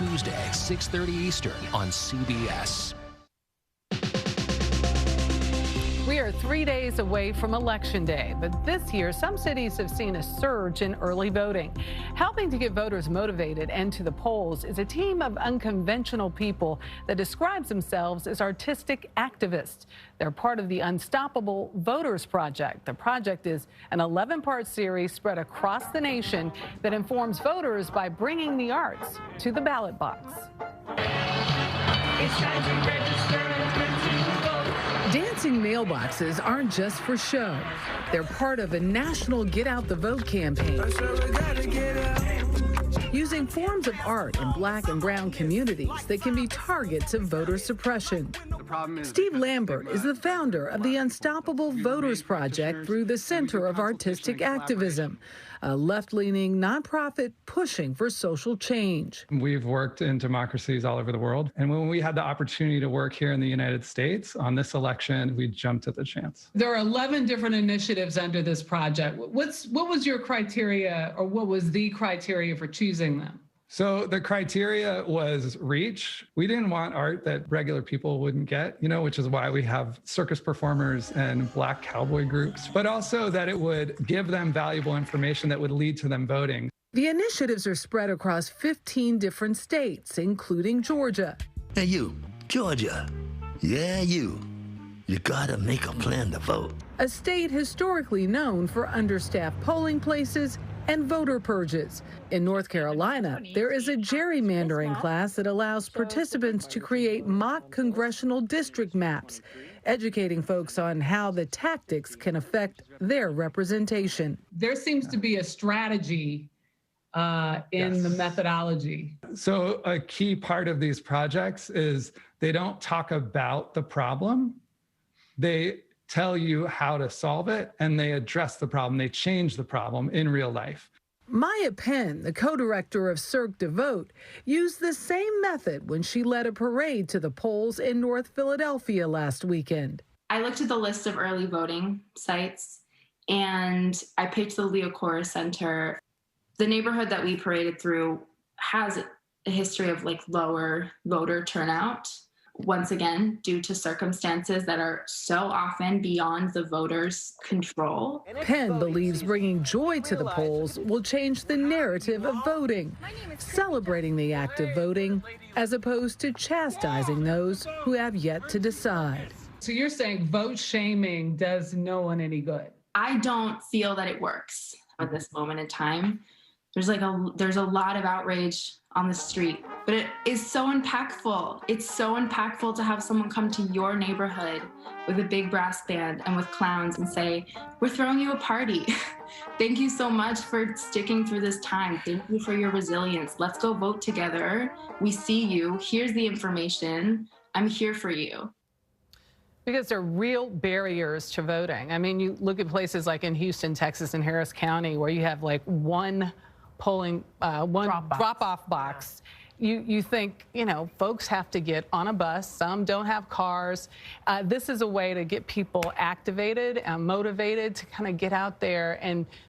Tuesday, 6:30 Eastern on CBS. We are 3 days away from Election Day, but this year some cities have seen a surge in early voting. Helping to get voters motivated and to the polls is a team of unconventional people that describes themselves as artistic activists. They're part of the Unstoppable Voters Project. The project is an 11-part series spread across the nation that informs voters by bringing the arts to the ballot box. It's time to register and to vote. Dancing mailboxes aren't just for show. They're part of a national Get Out the Vote campaign. Using forms of art in Black and brown communities that can be targets of voter suppression. Steve Lambert is the founder of the Unstoppable Voters Project through the Center of Artistic Activism, a left-leaning nonprofit pushing for social change. We've worked in democracies all over the world, and when we had the opportunity to work here in the United States on this election, we jumped at the chance. There are 11 different initiatives under this project. What was your criteria, or what was the criteria for choosing them? So the criteria was reach. We didn't want art that regular people wouldn't get, which is why we have circus performers and Black cowboy groups, but also that it would give them valuable information that would lead to them voting. The initiatives are spread across 15 different states, including Georgia. Hey, you, Georgia. Yeah, you. You gotta make a plan to vote. A state historically known for understaffed polling places and voter purges. In North Carolina, there is a gerrymandering class that allows participants to create mock congressional district maps, educating folks on how the tactics can affect their representation. There seems to be a strategy in the methodology. So a key part of these projects is they don't talk about the problem. They tell you how to solve it, and they address the problem. They change the problem in real life. Maya Penn, the co-director of Cirque de Vote, used the same method when she led a parade to the polls in North Philadelphia last weekend. I looked at the list of early voting sites, and I picked the Leo Cora Center. The neighborhood that we paraded through has a history of lower voter turnout. Once again, due to circumstances that are so often beyond the voters' control. Penn believes bringing joy to the polls will change the narrative of voting, celebrating the act of voting as opposed to chastising those who have yet to decide. So you're saying vote shaming does no one any good? I don't feel that it works at this moment in time. There's a lot of outrage on the street, but it is so impactful. It's so impactful to have someone come to your neighborhood with a big brass band and with clowns and say, we're throwing you a party. Thank you so much for sticking through this time. Thank you for your resilience. Let's go vote together. We see you. Here's the information. I'm here for you. Because there are real barriers to voting. I mean, you look at places like in Houston, Texas, and Harris County, where you have one polling, one drop-off box. You think, folks have to get on a bus. Some don't have cars. This is a way to get people activated and motivated to kind of get out there and